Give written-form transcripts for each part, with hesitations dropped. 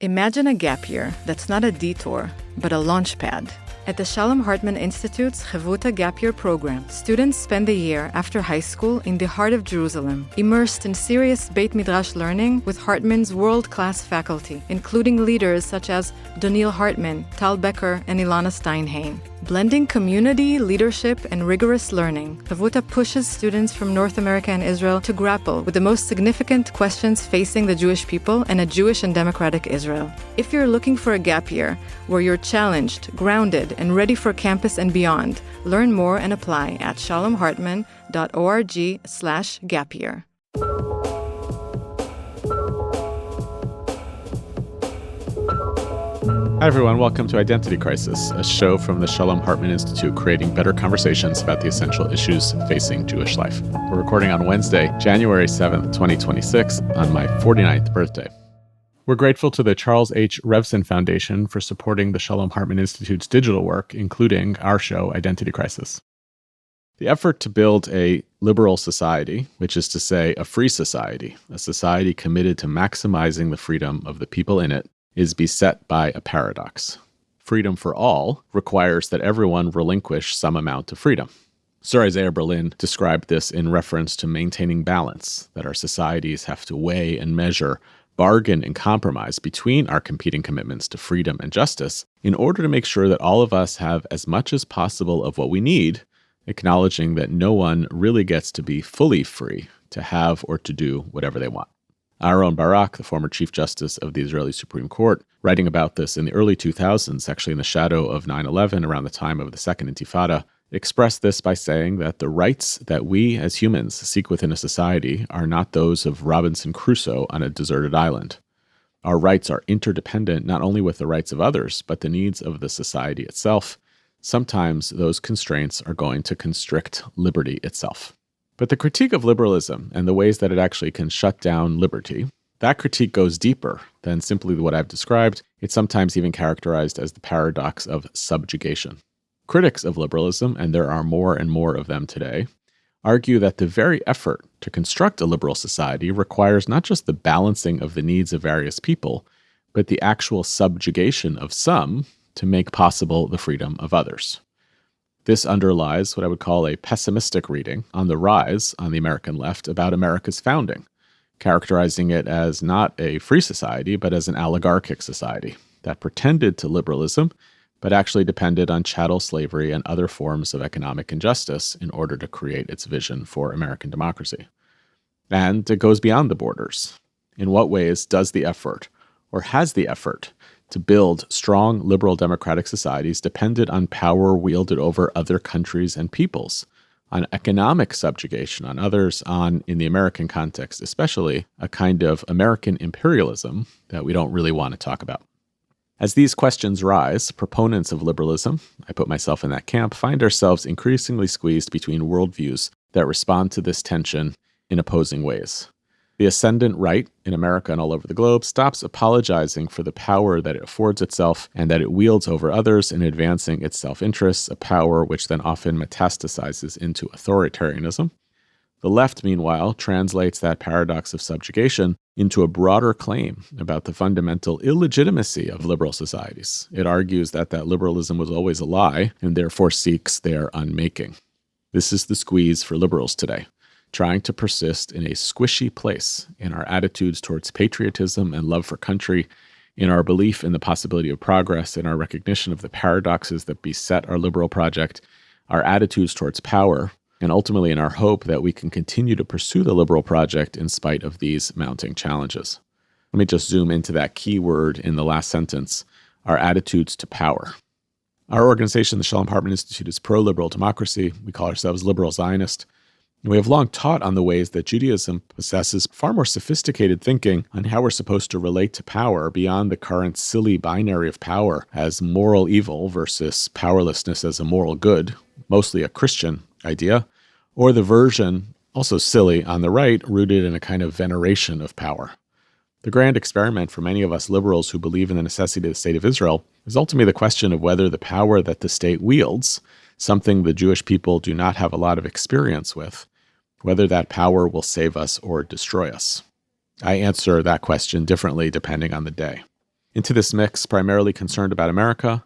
Imagine a gap year that's not a detour, but a launch pad. At the Shalom Hartman Institute's Hevuta Gap Year program, students spend a year after high school in the heart of Jerusalem, immersed in serious Beit Midrash learning with Hartman's world-class faculty, including leaders such as Donniel Hartman, Tal Becker, and Ilana Steinhain. Blending community, leadership, and rigorous learning, Hevuta pushes students from North America and Israel to grapple with the most significant questions facing the Jewish people and a Jewish and democratic Israel. If you're looking for a gap year where you're challenged, grounded, and ready for campus and beyond, learn more and apply at shalomhartman.org/gapyear. Hi everyone, welcome to Identity Crisis, a show from the Shalom Hartman Institute creating better conversations about the essential issues facing Jewish life. We're recording on Wednesday, January 7th, 2026, on my 49th birthday. We're grateful to the Charles H. Revson Foundation for supporting the Shalom Hartman Institute's digital work, including our show, Identity Crisis. The effort to build a liberal society, which is to say a free society, a society committed to maximizing the freedom of the people in it, is beset by a paradox. Freedom for all requires that everyone relinquish some amount of freedom. Sir Isaiah Berlin described this in reference to maintaining balance, that our societies have to weigh and measure, bargain and compromise between our competing commitments to freedom and justice in order to make sure that all of us have as much as possible of what we need, acknowledging that no one really gets to be fully free to have or to do whatever they want. Aaron Barak, the former Chief Justice of the Israeli Supreme Court, writing about this in the early 2000s, actually in the shadow of 9/11, around the time of the Second Intifada, expressed this by saying that the rights that we as humans seek within a society are not those of Robinson Crusoe on a deserted island. Our rights are interdependent not only with the rights of others, but the needs of the society itself. Sometimes those constraints are going to constrict liberty itself. But the critique of liberalism and the ways that it actually can shut down liberty, that critique goes deeper than simply what I've described. It's sometimes even characterized as the paradox of subjugation. Critics of liberalism, and there are more and more of them today, argue that the very effort to construct a liberal society requires not just the balancing of the needs of various people, but the actual subjugation of some to make possible the freedom of others. This underlies what I would call a pessimistic reading on the rise on the American left about America's founding, characterizing it as not a free society, but as an oligarchic society that pretended to liberalism, but actually depended on chattel slavery and other forms of economic injustice in order to create its vision for American democracy. And it goes beyond the borders. In what ways does the effort, or has the effort, to build strong liberal democratic societies depended on power wielded over other countries and peoples, on economic subjugation on others, on, in the American context especially, a kind of American imperialism that we don't really want to talk about. As these questions rise, proponents of liberalism, I put myself in that camp, find ourselves increasingly squeezed between worldviews that respond to this tension in opposing ways. The ascendant right in America and all over the globe stops apologizing for the power that it affords itself and that it wields over others in advancing its self-interests, a power which then often metastasizes into authoritarianism. The left, meanwhile, translates that paradox of subjugation into a broader claim about the fundamental illegitimacy of liberal societies. It argues that liberalism was always a lie and therefore seeks their unmaking. This is the squeeze for liberals today, trying to persist in a squishy place in our attitudes towards patriotism and love for country, in our belief in the possibility of progress, in our recognition of the paradoxes that beset our liberal project, our attitudes towards power, and ultimately in our hope that we can continue to pursue the liberal project in spite of these mounting challenges. Let me just zoom into that key word in the last sentence, our attitudes to power. Our organization, the Shalom Hartman Institute, is pro-liberal democracy. We call ourselves liberal Zionist. We have long taught on the ways that Judaism possesses far more sophisticated thinking on how we're supposed to relate to power beyond the current silly binary of power as moral evil versus powerlessness as a moral good, mostly a Christian idea, or the version, also silly, on the right, rooted in a kind of veneration of power. The grand experiment for many of us liberals who believe in the necessity of the state of Israel is ultimately the question of whether the power that the state wields, something the Jewish people do not have a lot of experience with, whether that power will save us or destroy us. I answer that question differently depending on the day. Into this mix, primarily concerned about America,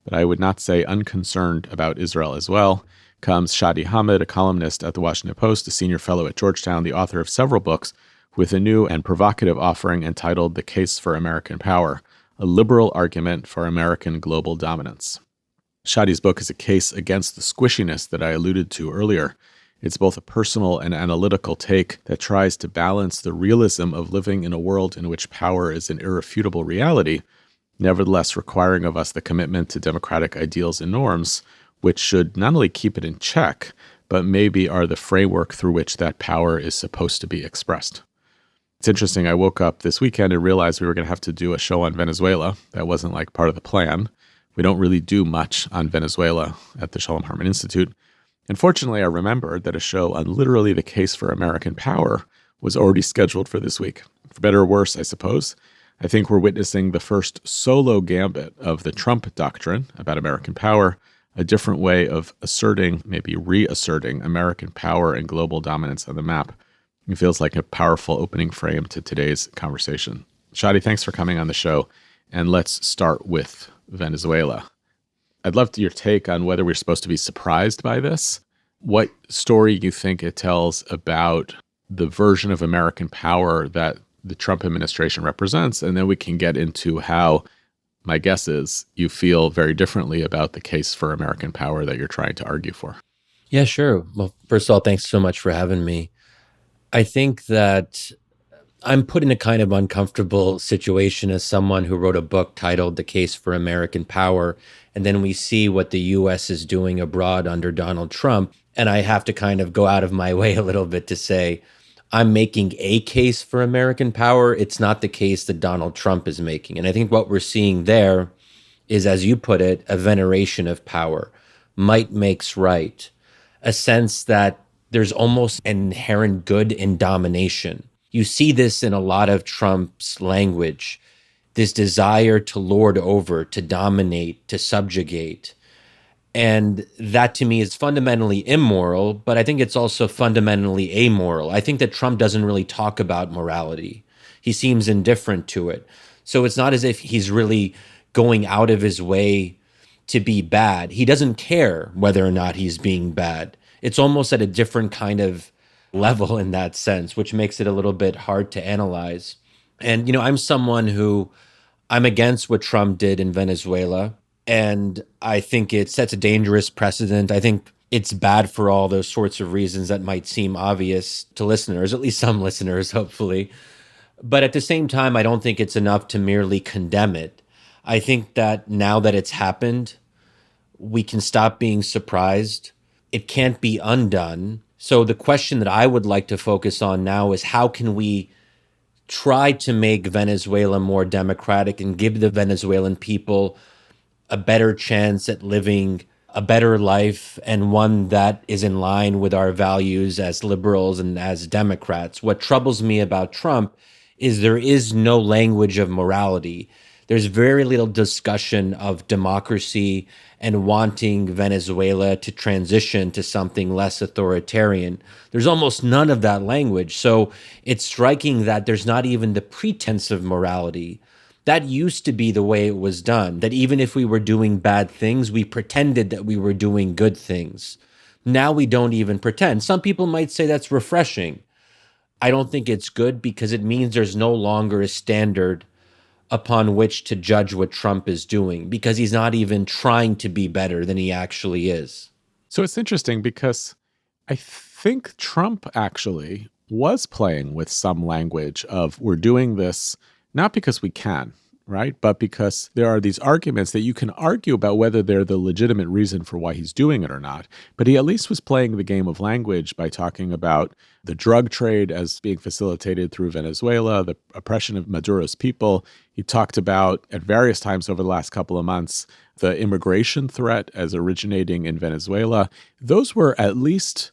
but I would not say unconcerned about Israel as well, comes Shadi Hamid, a columnist at the Washington Post, a senior fellow at Georgetown, the author of several books, with a new and provocative offering entitled The Case for American Power, a liberal argument for American global dominance. Shadi's book is a case against the squishiness that I alluded to earlier. It's both a personal and analytical take that tries to balance the realism of living in a world in which power is an irrefutable reality, nevertheless requiring of us the commitment to democratic ideals and norms, which should not only keep it in check, but maybe are the framework through which that power is supposed to be expressed. It's interesting, I woke up this weekend and realized we were going to have to do a show on Venezuela. That wasn't like part of the plan. We don't really do much on Venezuela at the Shalom Hartman Institute. And fortunately, I remembered that a show on literally the case for American power was already scheduled for this week. For better or worse, I suppose, I think we're witnessing the first solo gambit of the Trump doctrine about American power, a different way of asserting, maybe reasserting American power and global dominance on the map. It feels like a powerful opening frame to today's conversation. Shadi, thanks for coming on the show. And let's start with Venezuela. I'd love your take on whether we're supposed to be surprised by this, what story you think it tells about the version of American power that the Trump administration represents, and then we can get into how, my guess is, you feel very differently about the case for American power that you're trying to argue for. Yeah, sure. Well, first of all, thanks so much for having me. I think that I'm put in a kind of uncomfortable situation as someone who wrote a book titled The Case for American Power, and then we see what the U.S. is doing abroad under Donald Trump, and I have to kind of go out of my way a little bit to say, I'm making a case for American power. It's not the case that Donald Trump is making. And I think what we're seeing there is, as you put it, a veneration of power. Might makes right. A sense that there's almost an inherent good in domination. You see this in a lot of Trump's language, this desire to lord over, to dominate, to subjugate. And that to me is fundamentally immoral, but I think it's also fundamentally amoral. I think that Trump doesn't really talk about morality. He seems indifferent to it. So it's not as if he's really going out of his way to be bad. He doesn't care whether or not he's being bad. It's almost at a different kind of level in that sense, which makes it a little bit hard to analyze. And, I'm someone who I'm against what Trump did in Venezuela. And I think it sets a dangerous precedent. I think it's bad for all those sorts of reasons that might seem obvious to listeners, at least some listeners, hopefully. But at the same time, I don't think it's enough to merely condemn it. I think that now that it's happened, we can stop being surprised. It can't be undone. So the question that I would like to focus on now is how can we try to make Venezuela more democratic and give the Venezuelan people a better chance at living a better life, and one that is in line with our values as liberals and as Democrats. What troubles me about Trump is there is no language of morality. There's very little discussion of democracy and wanting Venezuela to transition to something less authoritarian. There's almost none of that language. So it's striking that there's not even the pretense of morality. That used to be the way it was done, that even if we were doing bad things, we pretended that we were doing good things. Now we don't even pretend. Some people might say that's refreshing. I don't think it's good because it means there's no longer a standard upon which to judge what Trump is doing, because he's not even trying to be better than he actually is. So it's interesting because I think Trump actually was playing with some language of we're doing this not because we can, right? But because there are these arguments that you can argue about whether they're the legitimate reason for why he's doing it or not. But he at least was playing the game of language by talking about the drug trade as being facilitated through Venezuela, the oppression of Maduro's people. He talked about, at various times over the last couple of months, the immigration threat as originating in Venezuela. Those were at least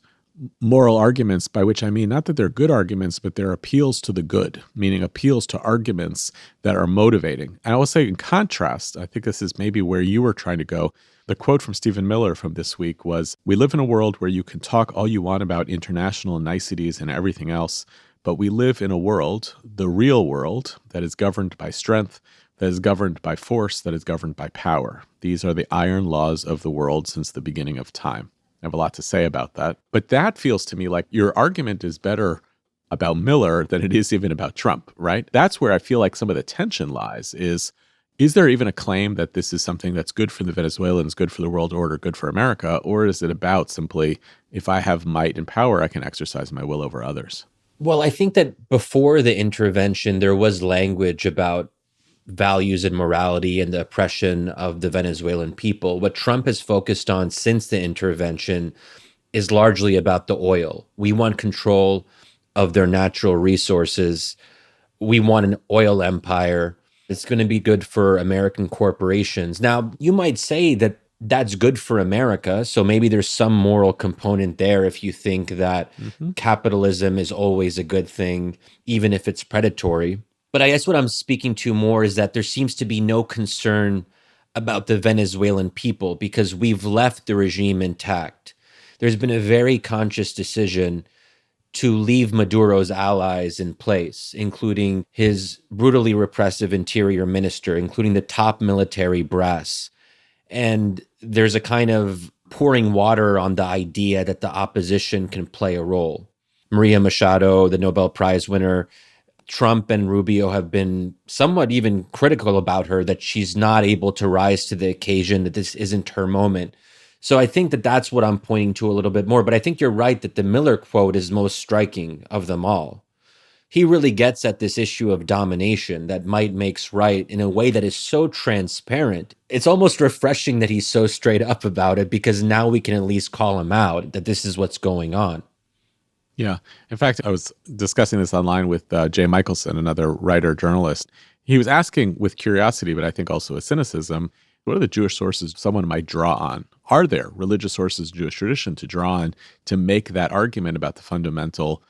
moral arguments, by which I mean not that they're good arguments, but they're appeals to the good, meaning appeals to arguments that are motivating. And I will say in contrast, I think this is maybe where you were trying to go. The quote from Stephen Miller from this week was, "We live in a world where you can talk all you want about international niceties and everything else, but we live in a world, the real world, that is governed by strength, that is governed by force, that is governed by power. These are the iron laws of the world since the beginning of time. I have a lot to say about that. But that feels to me like your argument is better about Miller than it is even about Trump, right? That's where I feel like some of the tension lies is there even a claim that this is something that's good for the Venezuelans, good for the world order, good for America? Or is it about simply, if I have might and power, I can exercise my will over others? Well, I think that before the intervention, there was language about values and morality and the oppression of the Venezuelan people. What Trump has focused on since the intervention is largely about the oil. We want control of their natural resources. We want an oil empire. It's going to be good for American corporations. Now, you might say that that's good for America. So maybe there's some moral component there if you think that capitalism is always a good thing, even if it's predatory. But I guess what I'm speaking to more is that there seems to be no concern about the Venezuelan people because we've left the regime intact. There's been a very conscious decision to leave Maduro's allies in place, including his brutally repressive interior minister, including the top military brass. And there's a kind of pouring water on the idea that the opposition can play a role. Maria Machado, the Nobel Prize winner, Trump and Rubio have been somewhat even critical about her, that she's not able to rise to the occasion, that this isn't her moment. So I think that that's what I'm pointing to a little bit more. But I think you're right that the Miller quote is most striking of them all. He really gets at this issue of domination, that might makes right, in a way that is so transparent. It's almost refreshing that he's so straight up about it, because now we can at least call him out that this is what's going on. Yeah. In fact, I was discussing this online with Jay Michelson, another writer, journalist. He was asking with curiosity, but I think also with cynicism, what are the Jewish sources someone might draw on? Are there religious sources, Jewish tradition to draw on to make that argument about the fundamental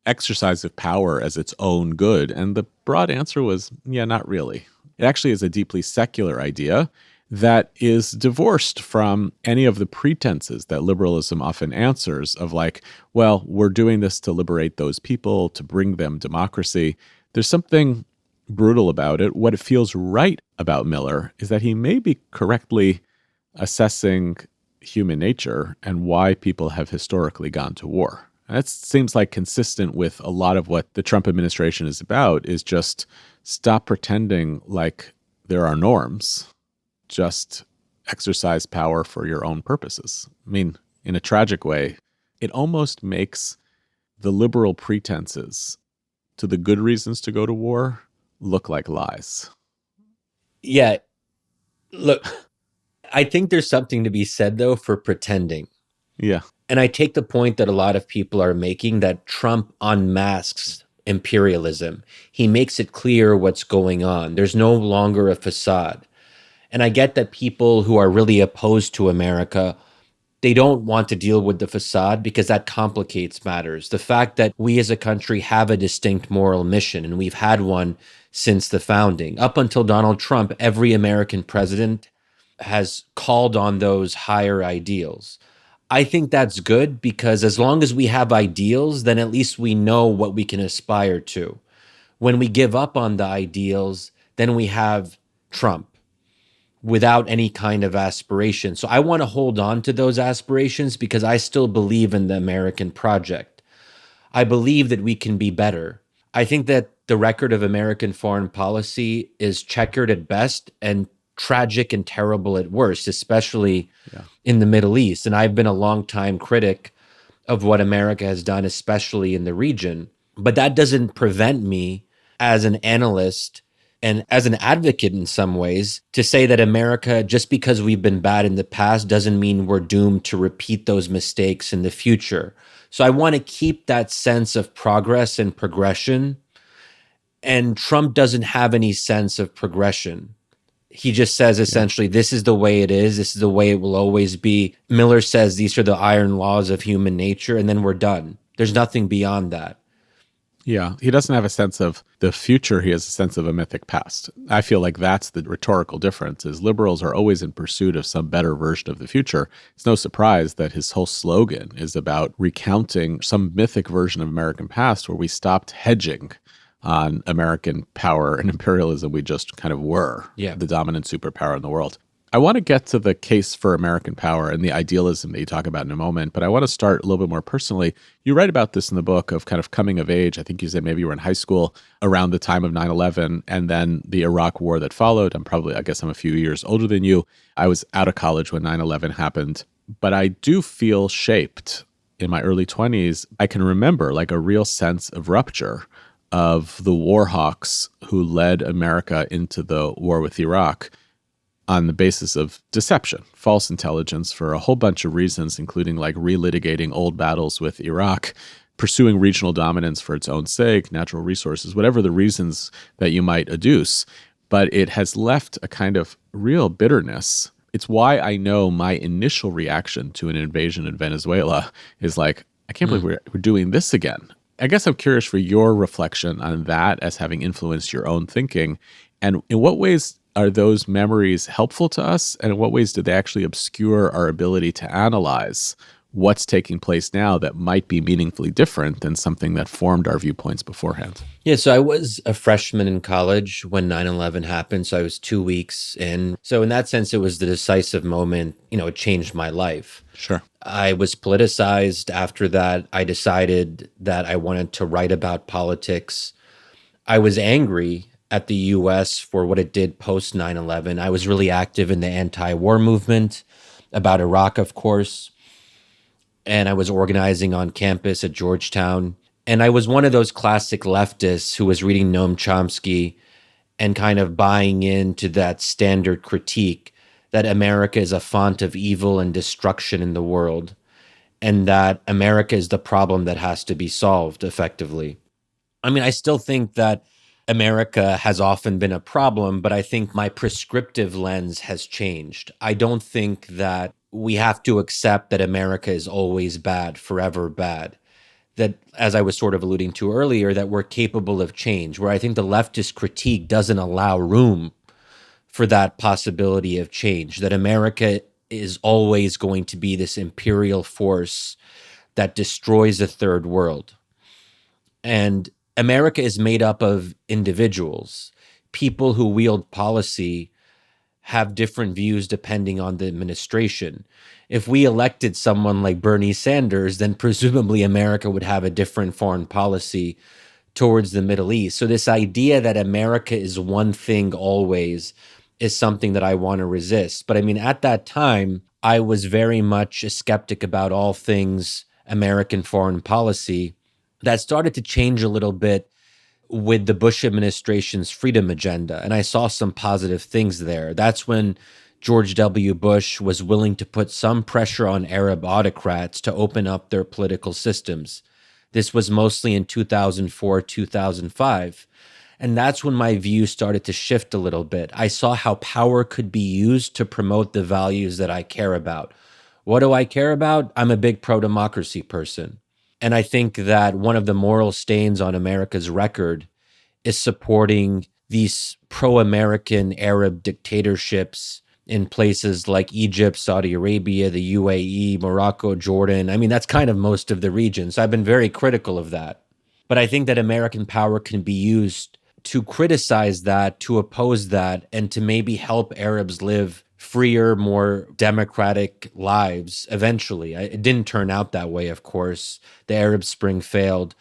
exercise of power as its own good? And the broad answer was, yeah, not really. It actually is a deeply secular idea that is divorced from any of the pretenses that liberalism often answers of like, well, we're doing this to liberate those people, to bring them democracy. There's something brutal about it. What it feels right about Miller is that he may be correctly assessing human nature and why people have historically gone to war. And that seems like consistent with a lot of what the Trump administration is about, is just stop pretending like there are norms. Just exercise power for your own purposes. I mean, in a tragic way, it almost makes the liberal pretenses to the good reasons to go to war look like lies. Yeah. Look, I think there's something to be said, though, for pretending. Yeah. And I take the point that a lot of people are making, that Trump unmasks imperialism. He makes it clear what's going on. There's no longer a facade. And I get that people who are really opposed to America, they don't want to deal with the facade because that complicates matters. The fact that we as a country have a distinct moral mission, and we've had one since the founding. Up until Donald Trump, every American president has called on those higher ideals. I think that's good, because as long as we have ideals, then at least we know what we can aspire to. When we give up on the ideals, then we have Trump without any kind of aspiration. So I want to hold on to those aspirations because I still believe in the American project. I believe that we can be better. I think that the record of American foreign policy is checkered at best and tragic and terrible at worst, especially in the Middle East. And I've been a longtime critic of what America has done, especially in the region. But that doesn't prevent me as an analyst and as an advocate in some ways to say that America, just because we've been bad in the past, doesn't mean we're doomed to repeat those mistakes in the future. So I want to keep that sense of progress and progression. And Trump doesn't have any sense of progression. He just says essentially, this is the way it is. This is the way it will always be. Miller says these are the iron laws of human nature, and then we're done. There's nothing beyond that. Yeah, he doesn't have a sense of the future. He has a sense of a mythic past. I feel like that's the rhetorical difference, is liberals are always in pursuit of some better version of the future. It's no surprise that his whole slogan is about recounting some mythic version of American past where we stopped hedging on American power and imperialism. We just kind of were the dominant superpower in the world. I want to get to the case for American power and the idealism that you talk about in a moment, but I want to start a little bit more personally. You write about this in the book of kind of coming of age. I think you said maybe you were in high school around the time of 9/11 and then the Iraq war that followed. I guess I'm a few years older than you. I was out of college when 9/11 happened, but I do feel shaped in my early 20s. I can remember like a real sense of rupture of the war hawks who led America into the war with Iraq on the basis of deception, false intelligence for a whole bunch of reasons, including like relitigating old battles with Iraq, pursuing regional dominance for its own sake, natural resources, whatever the reasons that you might adduce. But it has left a kind of real bitterness. It's why I know my initial reaction to an invasion in Venezuela is like, I can't believe we're doing this again. I guess I'm curious for your reflection on that as having influenced your own thinking. And in what ways are those memories helpful to us? And in what ways do they actually obscure our ability to analyze what's taking place now that might be meaningfully different than something that formed our viewpoints beforehand? Yeah, so I was a freshman in college when 9/11 happened. So I was 2 weeks in. So in that sense, it was the decisive moment. It changed my life. Sure. I was politicized after that. I decided that I wanted to write about politics. I was angry at the US for what it did post 9/11. I was really active in the anti-war movement, about Iraq, of course. And I was organizing on campus at Georgetown. And I was one of those classic leftists who was reading Noam Chomsky and kind of buying into that standard critique that America is a font of evil and destruction in the world, and that America is the problem that has to be solved effectively. I mean, I still think that America has often been a problem, but I think my prescriptive lens has changed. I don't think that we have to accept that America is always bad, forever bad. That, as I was sort of alluding to earlier, that we're capable of change, where I think the leftist critique doesn't allow room for that possibility of change, that America is always going to be this imperial force that destroys the third world. And America is made up of individuals. People who wield policy have different views depending on the administration. If we elected someone like Bernie Sanders, then presumably America would have a different foreign policy towards the Middle East. So this idea that America is one thing always is something that I want to resist. But I mean, at that time, I was very much a skeptic about all things American foreign policy. That started to change a little bit with the Bush administration's freedom agenda. And I saw some positive things there. That's when George W. Bush was willing to put some pressure on Arab autocrats to open up their political systems. This was mostly in 2004, 2005. And that's when my view started to shift a little bit. I saw how power could be used to promote the values that I care about. What do I care about? I'm a big pro-democracy person. And I think that one of the moral stains on America's record is supporting these pro-American Arab dictatorships in places like Egypt, Saudi Arabia, the UAE, Morocco, Jordan. I mean, that's kind of most of the region. So I've been very critical of that. But I think that American power can be used to criticize that, to oppose that, and to maybe help Arabs live freer, more democratic lives eventually. It didn't turn out that way, of course. The Arab Spring failed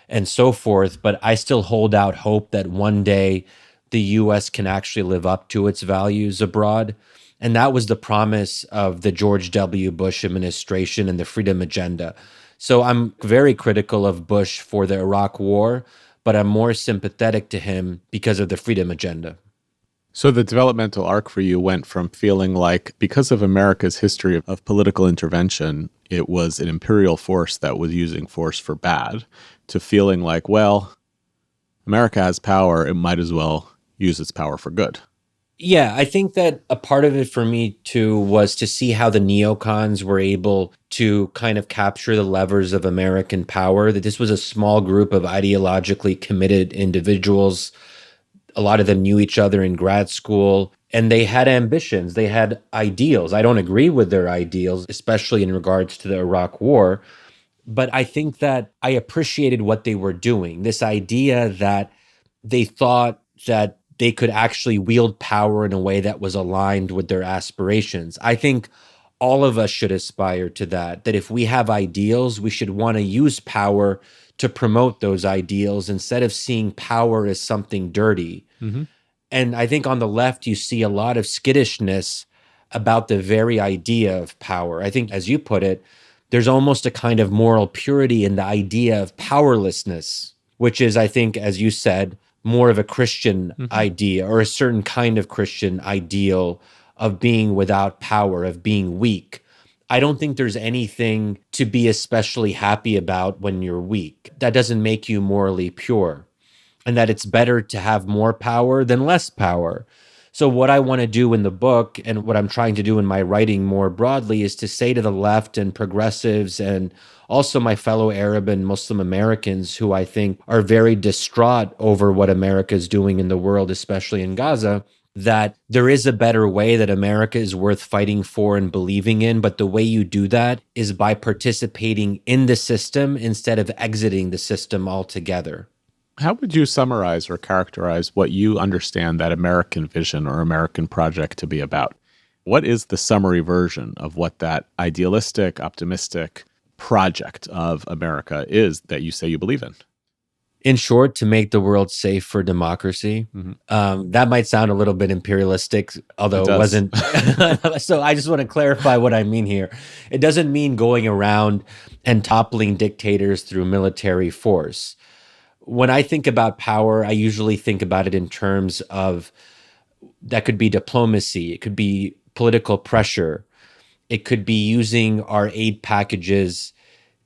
and so forth, but I still hold out hope that one day the US can actually live up to its values abroad. And that was the promise of the George W. Bush administration and the Freedom Agenda. So I'm very critical of Bush for the Iraq War, but I'm more sympathetic to him because of the Freedom Agenda. So the developmental arc for you went from feeling like, because of America's history of political intervention, it was an imperial force that was using force for bad, to feeling like, well, America has power, it might as well use its power for good. Yeah, I think that a part of it for me too was to see how the neocons were able to kind of capture the levers of American power, that this was a small group of ideologically committed individuals. A lot of them knew each other in grad school, and they had ambitions, they had ideals. I don't agree with their ideals, especially in regards to the Iraq War, but I think that I appreciated what they were doing. This idea that they thought that they could actually wield power in a way that was aligned with their aspirations. I think all of us should aspire to that if we have ideals, we should want to use power to promote those ideals instead of seeing power as something dirty. Mm-hmm. And I think on the left, you see a lot of skittishness about the very idea of power. I think, as you put it, there's almost a kind of moral purity in the idea of powerlessness, which is, I think, as you said, more of a Christian idea, or a certain kind of Christian ideal of being without power, of being weak. I don't think there's anything to be especially happy about when you're weak. That doesn't make you morally pure. And that it's better to have more power than less power. So what I want to do in the book, and what I'm trying to do in my writing more broadly, is to say to the left and progressives, and also my fellow Arab and Muslim Americans who I think are very distraught over what America is doing in the world, especially in Gaza, that there is a better way, that America is worth fighting for and believing in. But the way you do that is by participating in the system instead of exiting the system altogether. How would you summarize or characterize what you understand that American vision or American project to be about? What is the summary version of what that idealistic, optimistic project of America is that you say you believe in? In short, to make the world safe for democracy. That might sound a little bit imperialistic, although it wasn't. So I just want to clarify what I mean here. It doesn't mean going around and toppling dictators through military force. When I think about power, I usually think about it in terms of, that could be diplomacy, it could be political pressure, it could be using our aid packages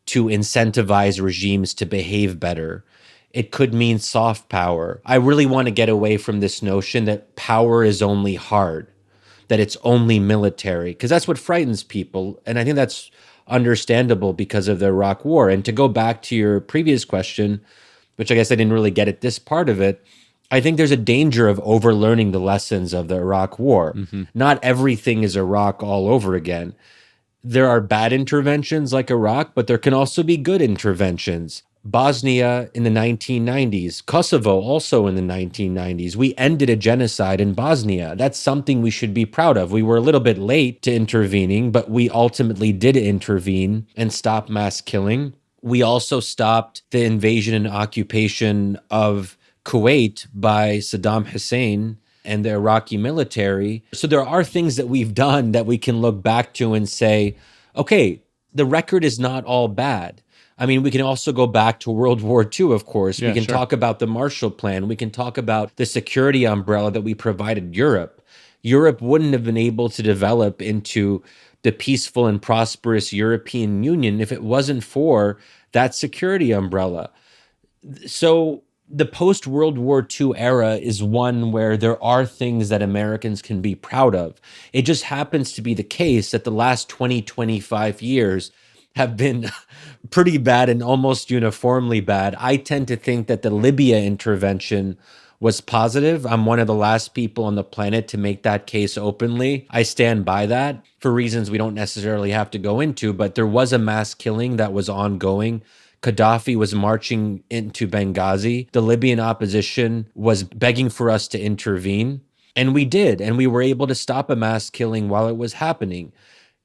to incentivize regimes to behave better. It could mean soft power. I really want to get away from this notion that power is only hard, that it's only military, because that's what frightens people. And I think that's understandable because of the Iraq War. And to go back to your previous question, which I guess I didn't really get at this part of it, I think there's a danger of overlearning the lessons of the Iraq War. Not everything is Iraq all over again. There are bad interventions like Iraq, but there can also be good interventions. Bosnia in the 1990s, Kosovo also in the 1990s. We ended a genocide in Bosnia. That's something we should be proud of. We were a little bit late to intervening, but we ultimately did intervene and stop mass killing. We also stopped the invasion and occupation of Kuwait by Saddam Hussein and the Iraqi military. So there are things that we've done that we can look back to and say, okay, the record is not all bad. I mean, we can also go back to World War II, of course. We can talk about the Marshall Plan. We can talk about the security umbrella that we provided Europe. Europe wouldn't have been able to develop into the peaceful and prosperous European Union if it wasn't for that security umbrella. So the post-World War II era is one where there are things that Americans can be proud of. It just happens to be the case that the last 20, 25 years have been pretty bad and almost uniformly bad. I tend to think that the Libya intervention was positive. I'm one of the last people on the planet to make that case openly. I stand by that for reasons we don't necessarily have to go into, but there was a mass killing that was ongoing. Gaddafi was marching into Benghazi. The Libyan opposition was begging for us to intervene, and we did, and we were able to stop a mass killing while it was happening.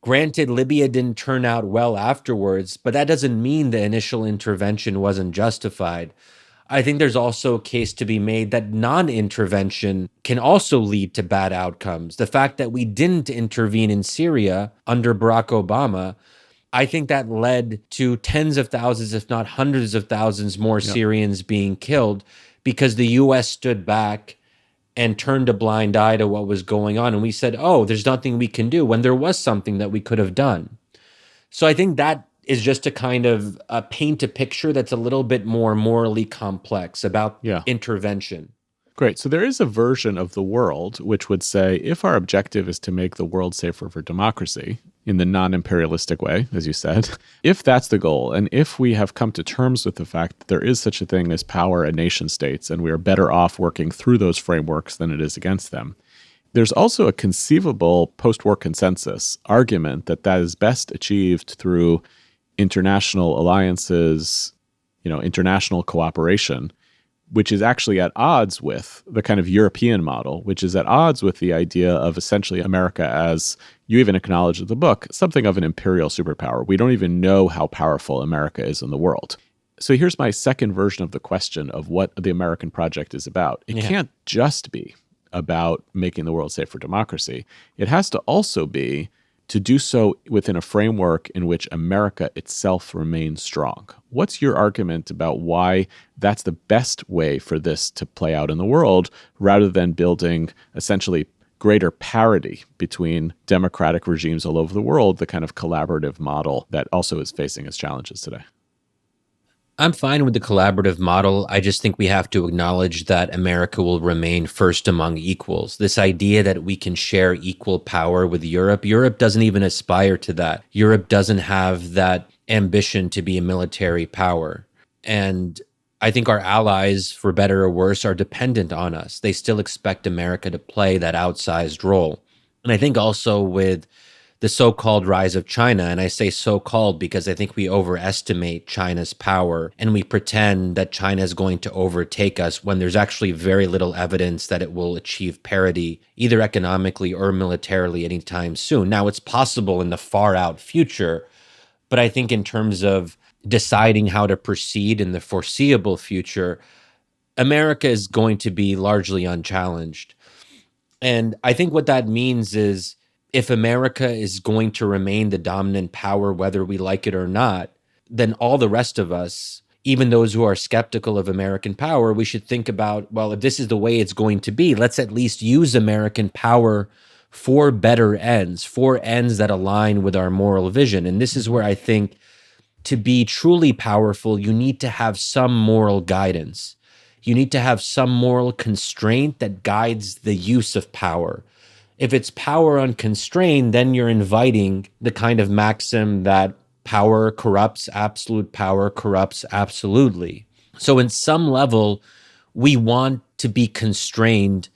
Granted, Libya didn't turn out well afterwards, but that doesn't mean the initial intervention wasn't justified. I think there's also a case to be made that non-intervention can also lead to bad outcomes. The fact that we didn't intervene in Syria under Barack Obama, I think that led to tens of thousands, if not hundreds of thousands more Syrians being killed because the U.S. stood back and turned a blind eye to what was going on. And we said, oh, there's nothing we can do, when there was something that we could have done. So I think that is just to kind of paint a picture that's a little bit more morally complex about intervention. Great. So there is a version of the world which would say, if our objective is to make the world safer for democracy in the non-imperialistic way, as you said, if that's the goal, and if we have come to terms with the fact that there is such a thing as power and nation states, and we are better off working through those frameworks than it is against them, there's also a conceivable post-war consensus argument that that is best achieved through international alliances, international cooperation, which is actually at odds with the kind of European model, which is at odds with the idea of essentially America as, you even acknowledge in the book, something of an imperial superpower. We don't even know how powerful America is in the world. So here's my second version of the question of what the American project is about. It can't just be about making the world safe for democracy. It has to also be to do so within a framework in which America itself remains strong. What's your argument about why that's the best way for this to play out in the world, rather than building essentially greater parity between democratic regimes all over the world, the kind of collaborative model that also is facing its challenges today? I'm fine with the collaborative model. I just think we have to acknowledge that America will remain first among equals. This idea that we can share equal power with Europe, Europe doesn't even aspire to that. Europe doesn't have that ambition to be a military power. And I think our allies, for better or worse, are dependent on us. They still expect America to play that outsized role. And I think also with the so-called rise of China, and I say so-called because I think we overestimate China's power and we pretend that China is going to overtake us when there's actually very little evidence that it will achieve parity, either economically or militarily, anytime soon. Now, it's possible in the far-out future, but I think in terms of deciding how to proceed in the foreseeable future, America is going to be largely unchallenged. And I think what that means is, if America is going to remain the dominant power, whether we like it or not, then all the rest of us, even those who are skeptical of American power, we should think about, well, if this is the way it's going to be, let's at least use American power for better ends, for ends that align with our moral vision. And this is where I think to be truly powerful, you need to have some moral guidance. You need to have some moral constraint that guides the use of power. If it's power unconstrained, then you're inviting the kind of maxim that power corrupts, absolute power corrupts absolutely. So in some level, we want to be constrained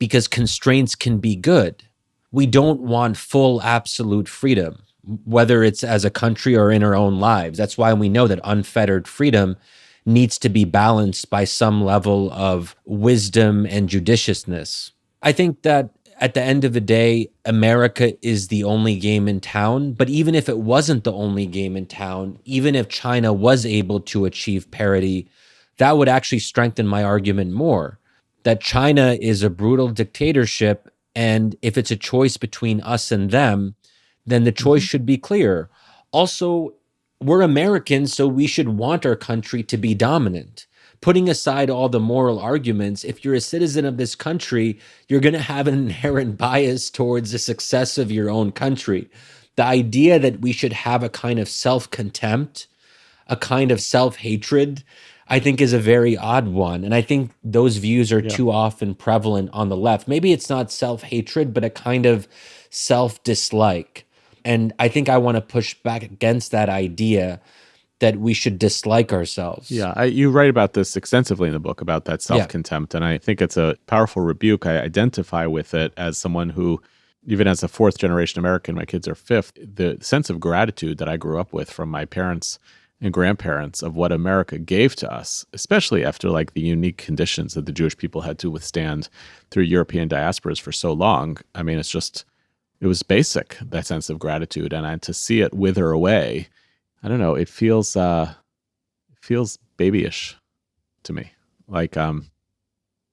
because constraints can be good. We don't want full absolute freedom, whether it's as a country or in our own lives. That's why we know that unfettered freedom needs to be balanced by some level of wisdom and judiciousness. I think that at the end of the day, America is the only game in town. But even if it wasn't the only game in town, even if China was able to achieve parity, that would actually strengthen my argument more, that China is a brutal dictatorship. And if it's a choice between us and them, then the choice should be clear. Also, we're Americans, so we should want our country to be dominant. Putting aside all the moral arguments, if you're a citizen of this country, you're going to have an inherent bias towards the success of your own country. The idea that we should have a kind of self-contempt, a kind of self-hatred, I think is a very odd one. And I think those views are too often prevalent on the left. Maybe it's not self-hatred, but a kind of self-dislike. And I think I want to push back against that idea that we should dislike ourselves. Yeah, you write about this extensively in the book, about that self-contempt, and I think it's a powerful rebuke. I identify with it as someone who, even as a fourth-generation American, my kids are fifth, the sense of gratitude that I grew up with from my parents and grandparents of what America gave to us, especially after like the unique conditions that the Jewish people had to withstand through European diasporas for so long. I mean, it was basic, that sense of gratitude, and to see it wither away, I don't know, it feels babyish to me. Like, I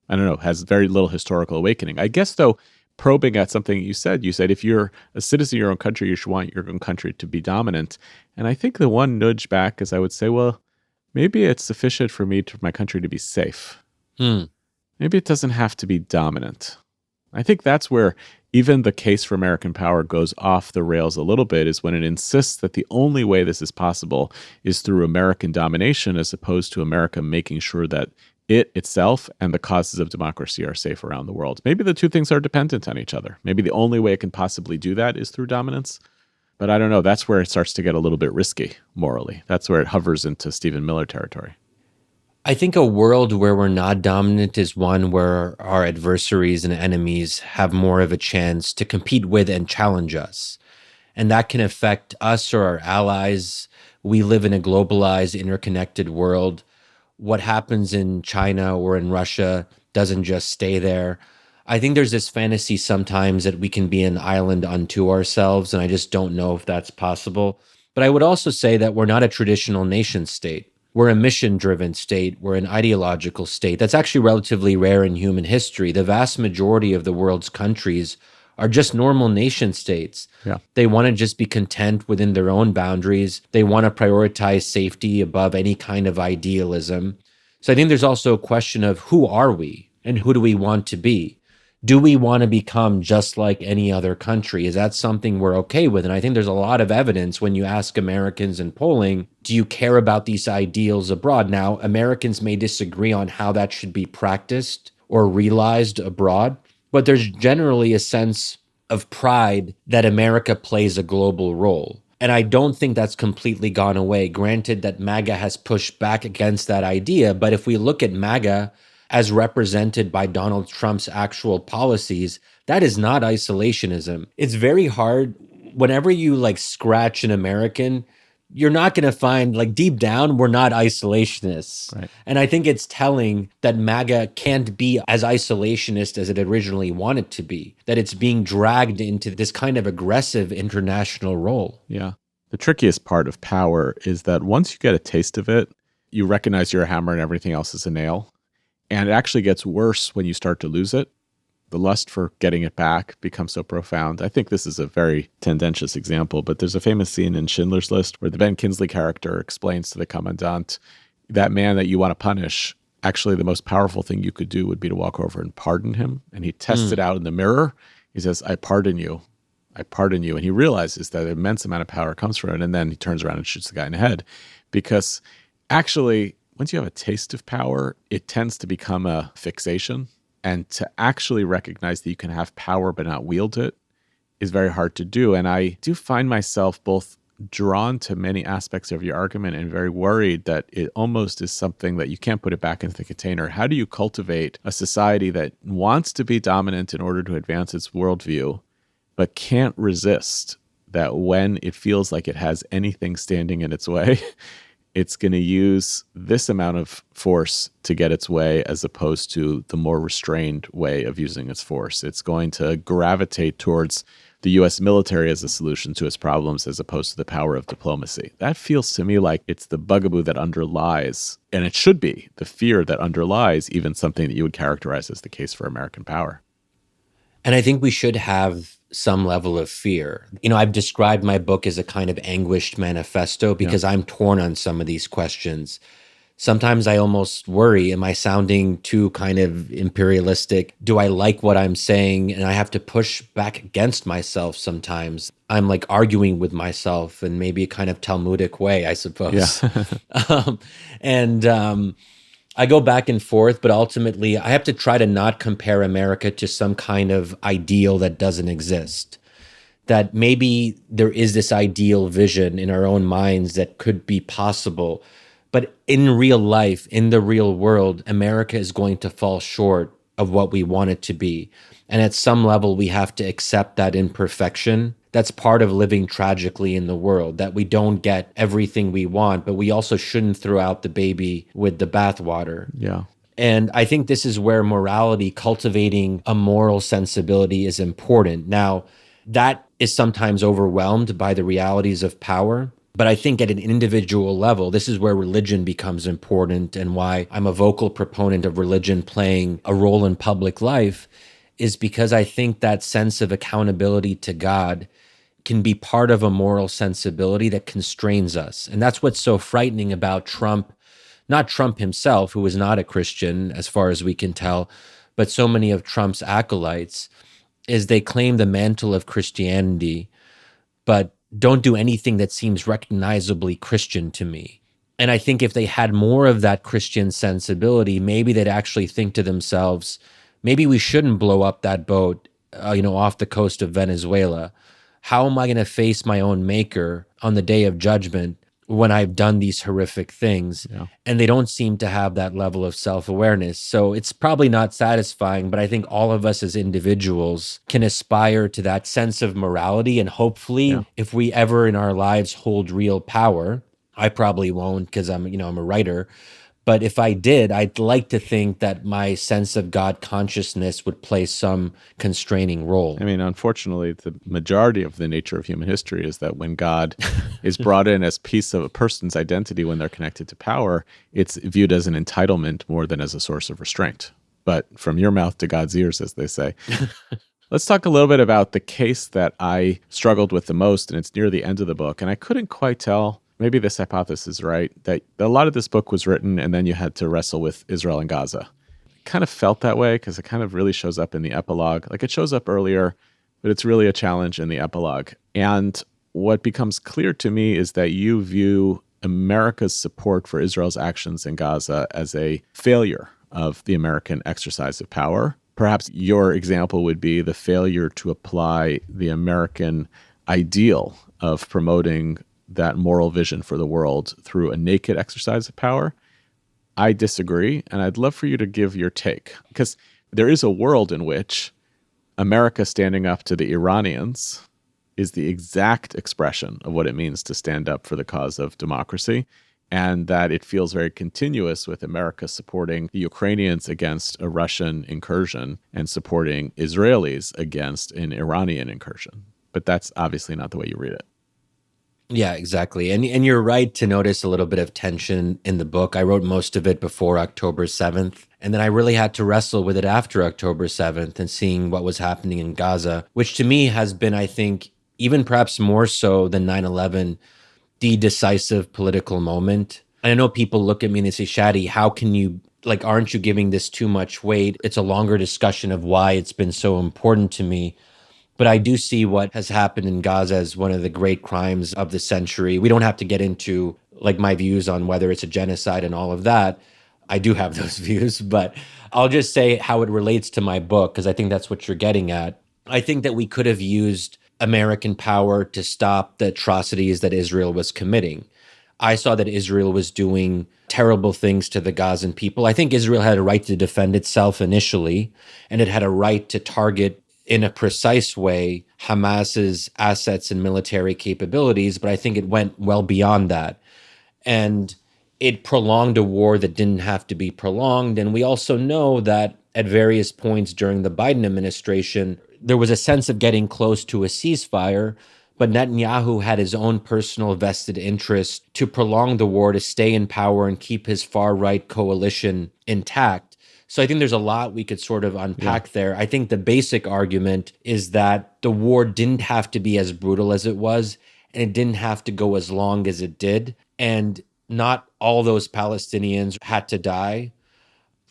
don't know, has very little historical awakening. I guess, though, probing at something you said if you're a citizen of your own country, you should want your own country to be dominant. And I think the one nudge back is I would say, well, maybe it's sufficient for my country to be safe. Maybe it doesn't have to be dominant. I think that's where even the case for American power goes off the rails a little bit, is when it insists that the only way this is possible is through American domination, as opposed to America making sure that it itself and the causes of democracy are safe around the world. Maybe the two things are dependent on each other. Maybe the only way it can possibly do that is through dominance. But I don't know. That's where it starts to get a little bit risky morally. That's where it hovers into Stephen Miller territory. I think a world where we're not dominant is one where our adversaries and enemies have more of a chance to compete with and challenge us. And that can affect us or our allies. We live in a globalized, interconnected world. what happens in China or in Russia doesn't just stay there. I think there's this fantasy sometimes that we can be an island unto ourselves, and I just don't know if that's possible. But I would also say that we're not a traditional nation state. We're a mission-driven state. We're an ideological state. That's actually relatively rare in human history. The vast majority of the world's countries are just normal nation states. Yeah. They want to just be content within their own boundaries. They want to prioritize safety above any kind of idealism. So I think there's also a question of who are we and who do we want to be? Do we want to become just like any other country? Is that something we're okay with? And I think there's a lot of evidence when you ask Americans in polling, do you care about these ideals abroad? Now, Americans may disagree on how that should be practiced or realized abroad, but there's generally a sense of pride that America plays a global role. And I don't think that's completely gone away. Granted that MAGA has pushed back against that idea, but if we look at MAGA as represented by Donald Trump's actual policies, that is not isolationism. It's very hard. Whenever you like scratch an American, you're not going to find, like, deep down, we're not isolationists. Right. And I think it's telling that MAGA can't be as isolationist as it originally wanted to be, that it's being dragged into this kind of aggressive international role. Yeah. The trickiest part of power is that once you get a taste of it, you recognize you're a hammer and everything else is a nail. And it actually gets worse when you start to lose it. The lust for getting it back becomes so profound. I think this is a very tendentious example, but there's a famous scene in Schindler's List where the Ben Kingsley character explains to the commandant, that man that you want to punish, actually the most powerful thing you could do would be to walk over and pardon him. And he tests it out in the mirror. He says, I pardon you. I pardon you. And he realizes that an immense amount of power comes from it. And then he turns around and shoots the guy in the head. Because actually, once you have a taste of power, it tends to become a fixation. And to actually recognize that you can have power but not wield it is very hard to do. And I do find myself both drawn to many aspects of your argument and very worried that it almost is something that you can't put it back into the container. How do you cultivate a society that wants to be dominant in order to advance its worldview, but can't resist that when it feels like it has anything standing in its way, it's going to use this amount of force to get its way as opposed to the more restrained way of using its force. It's going to gravitate towards the U.S. military as a solution to its problems as opposed to the power of diplomacy. That feels to me like it's the bugaboo that underlies, and it should be, the fear that underlies even something that you would characterize as the case for American power. And I think we should have some level of fear. You know, I've described my book as a kind of anguished manifesto because I'm torn on some of these questions. Sometimes I almost worry, am I sounding too kind of imperialistic? Do I like what I'm saying? And I have to push back against myself sometimes. I'm like arguing with myself in maybe a kind of Talmudic way, I suppose. Yeah. I go back and forth, but ultimately I have to try to not compare America to some kind of ideal that doesn't exist. That maybe there is this ideal vision in our own minds that could be possible. But in real life, in the real world, America is going to fall short of what we want it to be. And at some level, we have to accept that imperfection. That's part of living tragically in the world, that we don't get everything we want, but we also shouldn't throw out the baby with the bathwater. Yeah. And I think this is where morality, cultivating a moral sensibility, is important. Now, that is sometimes overwhelmed by the realities of power. But I think at an individual level, this is where religion becomes important, and why I'm a vocal proponent of religion playing a role in public life is because I think that sense of accountability to God can be part of a moral sensibility that constrains us. And that's what's so frightening about Trump, not Trump himself, who is not a Christian as far as we can tell, but so many of Trump's acolytes, is they claim the mantle of Christianity, but don't do anything that seems recognizably Christian to me. And I think if they had more of that Christian sensibility, maybe they'd actually think to themselves, maybe we shouldn't blow up that boat, off the coast of Venezuela. How am I going to face my own maker on the day of judgment when I've done these horrific things? Yeah. And they don't seem to have that level of self-awareness. So it's probably not satisfying, but I think all of us as individuals can aspire to that sense of morality. And hopefully, if we ever in our lives hold real power, I probably won't because I'm a writer, But if I did, I'd like to think that my sense of God consciousness would play some constraining role. I mean, unfortunately, the majority of the nature of human history is that when God is brought in as piece of a person's identity when they're connected to power, it's viewed as an entitlement more than as a source of restraint. But from your mouth to God's ears, as they say. Let's talk a little bit about the case that I struggled with the most, and it's near the end of the book. And I couldn't quite tell, maybe this hypothesis is right, that a lot of this book was written and then you had to wrestle with Israel and Gaza. It kind of felt that way because it kind of really shows up in the epilogue. Like it shows up earlier, but it's really a challenge in the epilogue. And what becomes clear to me is that you view America's support for Israel's actions in Gaza as a failure of the American exercise of power. Perhaps your example would be the failure to apply the American ideal of promoting that moral vision for the world through a naked exercise of power. I disagree, and I'd love for you to give your take, because there is a world in which America standing up to the Iranians is the exact expression of what it means to stand up for the cause of democracy, and that it feels very continuous with America supporting the Ukrainians against a Russian incursion and supporting Israelis against an Iranian incursion. But that's obviously not the way you read it. Yeah, exactly. And you're right to notice a little bit of tension in the book. I wrote most of it before October 7th, and then I really had to wrestle with it after October 7th and seeing what was happening in Gaza, which to me has been, I think, even perhaps more so than 9/11, the decisive political moment. And I know people look at me and they say, Shadi, how can you, like, aren't you giving this too much weight? It's a longer discussion of why it's been so important to me. But I do see what has happened in Gaza as one of the great crimes of the century. We don't have to get into like my views on whether it's a genocide and all of that. I do have those views, but I'll just say how it relates to my book, because I think that's what you're getting at. I think that we could have used American power to stop the atrocities that Israel was committing. I saw that Israel was doing terrible things to the Gazan people. I think Israel had a right to defend itself initially, and it had a right to target in a precise way Hamas's assets and military capabilities, but I think it went well beyond that. And it prolonged a war that didn't have to be prolonged. And we also know that at various points during the Biden administration, there was a sense of getting close to a ceasefire, but Netanyahu had his own personal vested interest to prolong the war, to stay in power and keep his far-right coalition intact. So I think there's a lot we could sort of unpack there. I think the basic argument is that the war didn't have to be as brutal as it was, and it didn't have to go as long as it did. And not all those Palestinians had to die.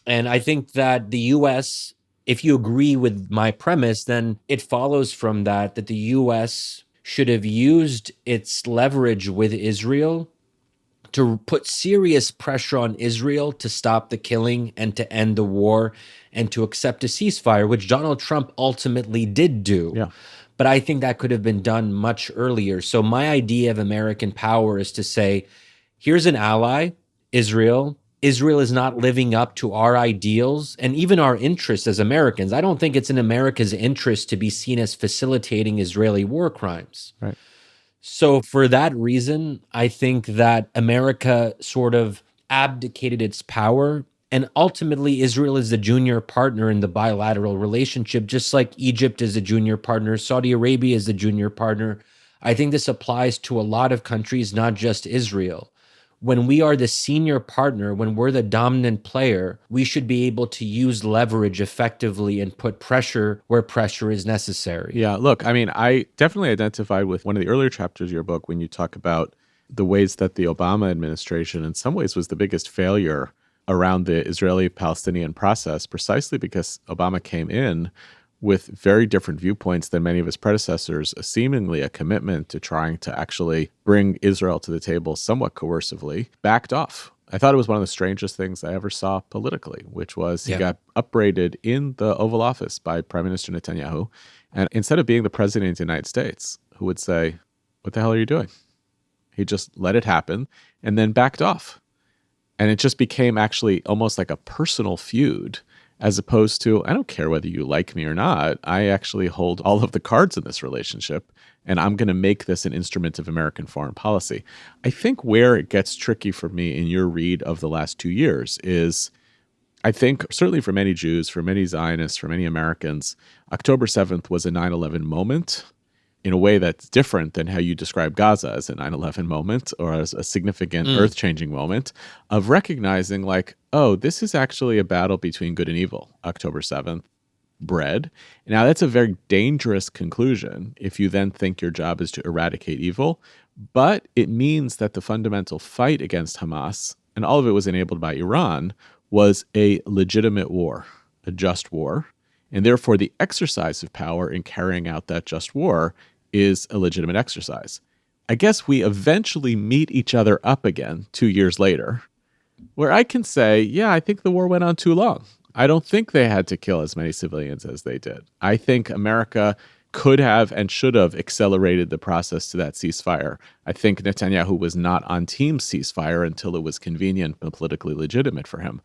And I think that the U.S., if you agree with my premise, then it follows from that the U.S. should have used its leverage with Israel to put serious pressure on Israel to stop the killing and to end the war and to accept a ceasefire, which Donald Trump ultimately did do. Yeah. But I think that could have been done much earlier. So my idea of American power is to say, here's an ally, Israel. Israel is not living up to our ideals and even our interests as Americans. I don't think it's in America's interest to be seen as facilitating Israeli war crimes. Right. So for that reason, I think that America sort of abdicated its power. And ultimately, Israel is the junior partner in the bilateral relationship, just like Egypt is a junior partner, Saudi Arabia is the junior partner. I think this applies to a lot of countries, not just Israel. When we are the senior partner, when we're the dominant player, we should be able to use leverage effectively and put pressure where pressure is necessary. Yeah, look, I mean, I definitely identified with one of the earlier chapters of your book when you talk about the ways that the Obama administration in some ways was the biggest failure around the Israeli-Palestinian process, precisely because Obama came in with very different viewpoints than many of his predecessors, seemingly a commitment to trying to actually bring Israel to the table somewhat coercively, backed off. I thought it was one of the strangest things I ever saw politically, which was he got upbraided in the Oval Office by Prime Minister Netanyahu. And instead of being the president of the United States, who would say, what the hell are you doing? He just let it happen and then backed off. And it just became actually almost like a personal feud as opposed to, I don't care whether you like me or not. I actually hold all of the cards in this relationship, and I'm going to make this an instrument of American foreign policy. I think where it gets tricky for me in your read of the last 2 years is, I think certainly for many Jews, for many Zionists, for many Americans, October 7th was a 9/11 moment in a way that's different than how you describe Gaza as a 9/11 moment or as a significant earth-changing moment of recognizing like, oh, this is actually a battle between good and evil, October 7th bred. Now, that's a very dangerous conclusion if you then think your job is to eradicate evil, but it means that the fundamental fight against Hamas, and all of it was enabled by Iran, was a legitimate war, a just war, and therefore the exercise of power in carrying out that just war is a legitimate exercise. I guess we eventually meet each other up again 2 years later, where I can say, yeah, I think the war went on too long. I don't think they had to kill as many civilians as they did. I think America could have and should have accelerated the process to that ceasefire. I think Netanyahu was not on team ceasefire until it was convenient and politically legitimate for him.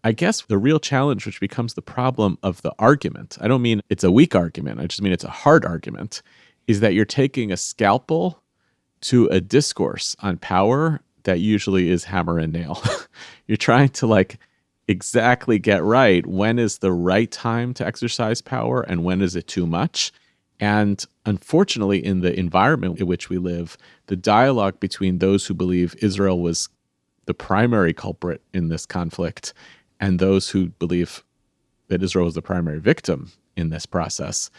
I guess the real challenge, which becomes the problem of the argument, I don't mean it's a weak argument, I just mean it's a hard argument, is that you're taking a scalpel to a discourse on power that usually is hammer and nail. You're trying to like exactly get right when is the right time to exercise power and when is it too much. And unfortunately, in the environment in which we live, the dialogue between those who believe Israel was the primary culprit in this conflict and those who believe that Israel was the primary victim in this process,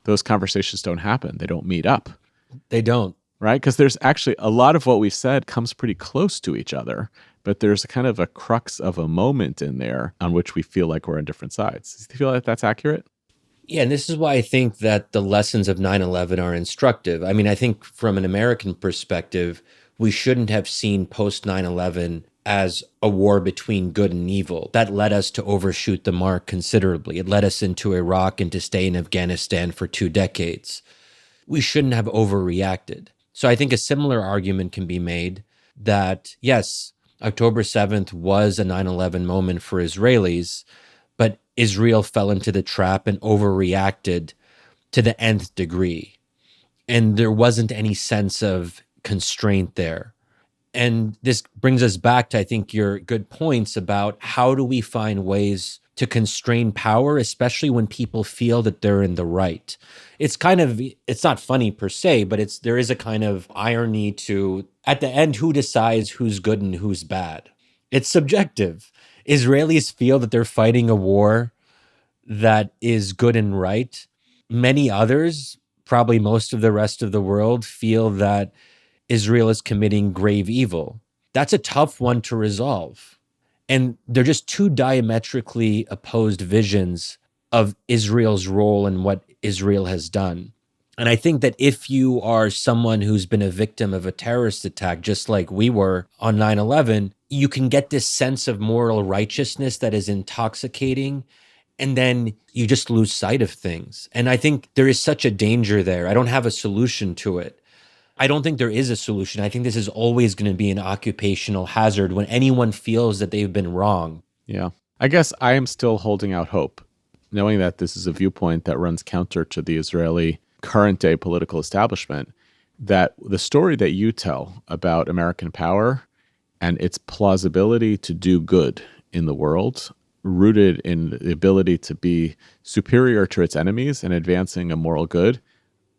those conversations don't happen. They don't meet up. They don't. Right? Because there's actually a lot of what we've said comes pretty close to each other, but there's a kind of a crux of a moment in there on which we feel like we're on different sides. Do you feel like that's accurate? Yeah, and this is why I think that the lessons of 9/11 are instructive. I mean, I think from an American perspective, we shouldn't have seen post 9/11 as a war between good and evil. That led us to overshoot the mark considerably. It led us into Iraq and to stay in Afghanistan for 2 decades. We shouldn't have overreacted. So I think a similar argument can be made that, yes, October 7th was a 9/11 moment for Israelis, but Israel fell into the trap and overreacted to the nth degree. And there wasn't any sense of constraint there. And this brings us back to, I think, your good points about how do we find ways to constrain power, especially when people feel that they're in the right. It's not funny per se, but there is a kind of irony to, at the end, who decides who's good and who's bad? It's subjective. Israelis feel that they're fighting a war that is good and right. Many others, probably most of the rest of the world, feel that Israel is committing grave evil. That's a tough one to resolve. And they're just two diametrically opposed visions of Israel's role and what Israel has done. And I think that if you are someone who's been a victim of a terrorist attack, just like we were on 9/11, you can get this sense of moral righteousness that is intoxicating, and then you just lose sight of things. And I think there is such a danger there. I don't have a solution to it. I don't think there is a solution. I think this is always going to be an occupational hazard when anyone feels that they've been wrong. Yeah. I guess I am still holding out hope, knowing that this is a viewpoint that runs counter to the Israeli current day political establishment, that the story that you tell about American power and its plausibility to do good in the world, rooted in the ability to be superior to its enemies and advancing a moral good,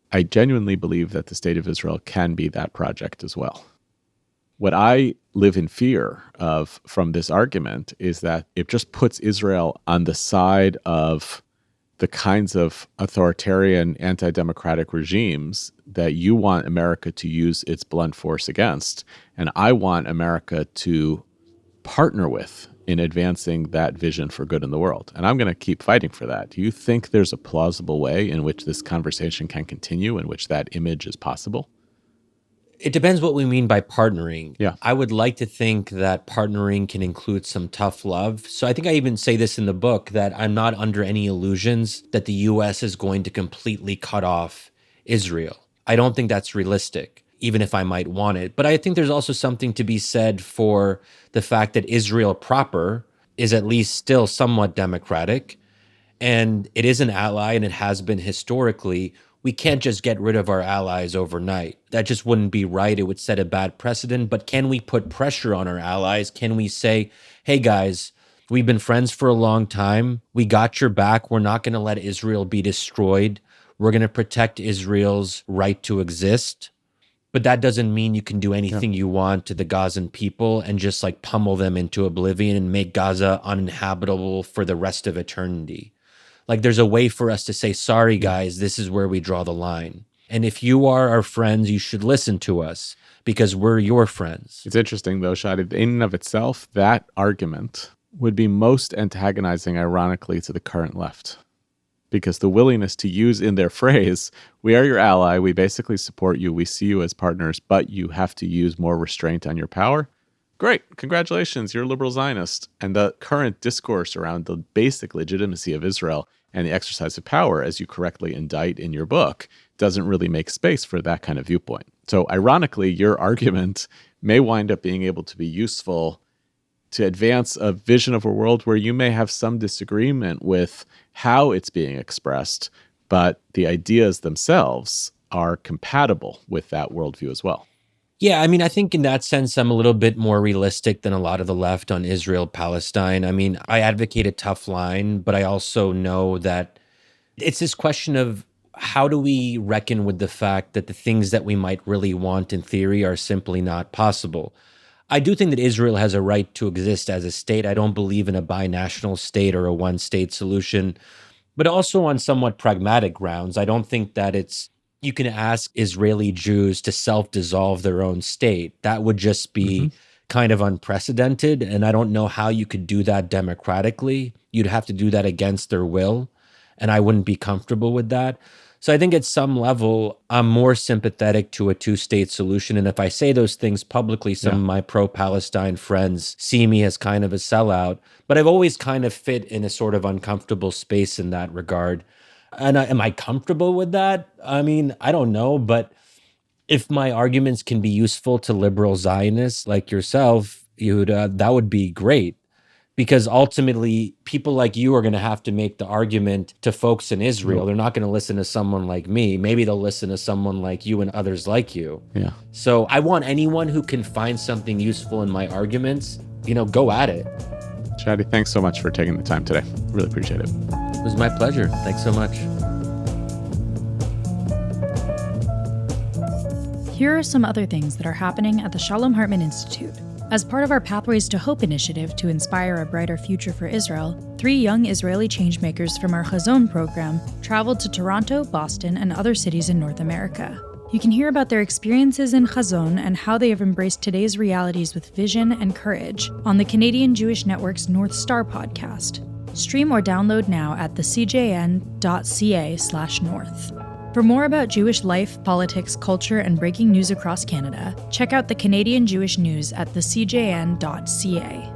I genuinely believe that the state of Israel can be that project as well. What I live in fear of from this argument is that it just puts Israel on the side of the kinds of authoritarian, anti-democratic regimes that you want America to use its blunt force against. And I want America to partner with in advancing that vision for good in the world. And I'm going to keep fighting for that. Do you think there's a plausible way in which this conversation can continue, in which that image is possible? It depends what we mean by partnering. Yeah. I would like to think that partnering can include some tough love. So I think I even say this in the book, that I'm not under any illusions that the U.S. is going to completely cut off Israel. I don't think that's realistic, even if I might want it. But I think there's also something to be said for the fact that Israel proper is at least still somewhat democratic, and it is an ally, and it has been historically. We can't just get rid of our allies overnight. That just wouldn't be right. It would set a bad precedent. But can we put pressure on our allies? Can we say, hey guys, we've been friends for a long time. We got your back. We're not going to let Israel be destroyed. We're going to protect Israel's right to exist. But that doesn't mean you can do anything you want to the Gazan people and just like pummel them into oblivion and make Gaza uninhabitable for the rest of eternity. Like, there's a way for us to say, sorry, guys, this is where we draw the line. And if you are our friends, you should listen to us because we're your friends. It's interesting, though, Shadi, in and of itself, that argument would be most antagonizing, ironically, to the current left. Because the willingness to use in their phrase, we are your ally, we basically support you, we see you as partners, but you have to use more restraint on your power. Great, congratulations, you're a liberal Zionist. And the current discourse around the basic legitimacy of Israel and the exercise of power, as you correctly indict in your book, doesn't really make space for that kind of viewpoint. So ironically, your argument may wind up being able to be useful to advance a vision of a world where you may have some disagreement with how it's being expressed, but the ideas themselves are compatible with that worldview as well. Yeah, I mean, I think in that sense, I'm a little bit more realistic than a lot of the left on Israel-Palestine. I mean, I advocate a tough line, but I also know that it's this question of how do we reckon with the fact that the things that we might really want in theory are simply not possible. I do think that Israel has a right to exist as a state. I don't believe in a binational state or a one-state solution, but also on somewhat pragmatic grounds. I don't think that you can ask Israeli Jews to self-dissolve their own state. That would just be kind of unprecedented, and I don't know how you could do that democratically. You'd have to do that against their will, and I wouldn't be comfortable with that. So I think at some level, I'm more sympathetic to a two-state solution, and if I say those things publicly, some of my pro-Palestine friends see me as kind of a sellout, but I've always kind of fit in a sort of uncomfortable space in that regard. And am I comfortable with that? I mean, I don't know, but if my arguments can be useful to liberal Zionists like yourself, Yehuda, that would be great. Because ultimately, people like you are going to have to make the argument to folks in Israel. They're not going to listen to someone like me. Maybe they'll listen to someone like you and others like you. Yeah. So I want anyone who can find something useful in my arguments, go at it. Shadi, thanks so much for taking the time today. Really appreciate it. It was my pleasure. Thanks so much. Here are some other things that are happening at the Shalom Hartman Institute. As part of our Pathways to Hope initiative to inspire a brighter future for Israel, 3 young Israeli changemakers from our Hazon program traveled to Toronto, Boston, and other cities in North America. You can hear about their experiences in Hazon and how they have embraced today's realities with vision and courage on the Canadian Jewish Network's North Star podcast. Stream or download now at thecjn.ca/north. For more about Jewish life, politics, culture, and breaking news across Canada, check out the Canadian Jewish News at thecjn.ca.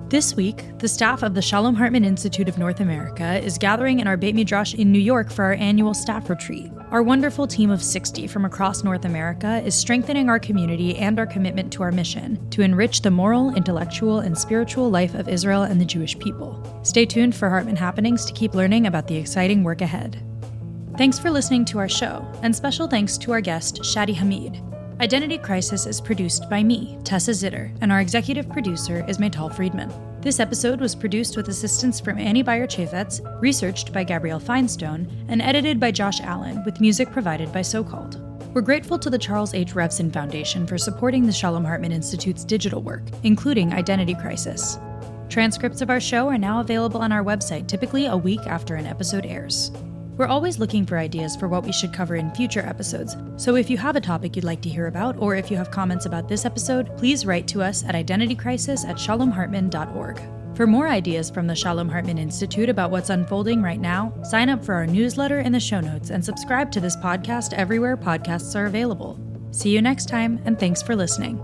This week, the staff of the Shalom Hartman Institute of North America is gathering in our Beit Midrash in New York for our annual staff retreat. Our wonderful team of 60 from across North America is strengthening our community and our commitment to our mission to enrich the moral, intellectual, and spiritual life of Israel and the Jewish people. Stay tuned for Hartman happenings to keep learning about the exciting work ahead. Thanks for listening to our show, and special thanks to our guest, Shadi Hamid. Identity Crisis is produced by me, Tessa Zitter, and our executive producer is Maytal Friedman. This episode was produced with assistance from Annie Beyer-Chavetz, researched by Gabrielle Feinstone, and edited by Josh Allen, with music provided by SoCalled. We're grateful to the Charles H. Revson Foundation for supporting the Shalom Hartman Institute's digital work, including Identity Crisis. Transcripts of our show are now available on our website, typically a week after an episode airs. We're always looking for ideas for what we should cover in future episodes, so if you have a topic you'd like to hear about, or if you have comments about this episode, please write to us at identitycrisis@shalomhartman.org. For more ideas from the Shalom Hartman Institute about what's unfolding right now, sign up for our newsletter in the show notes and subscribe to this podcast everywhere podcasts are available. See you next time, and thanks for listening.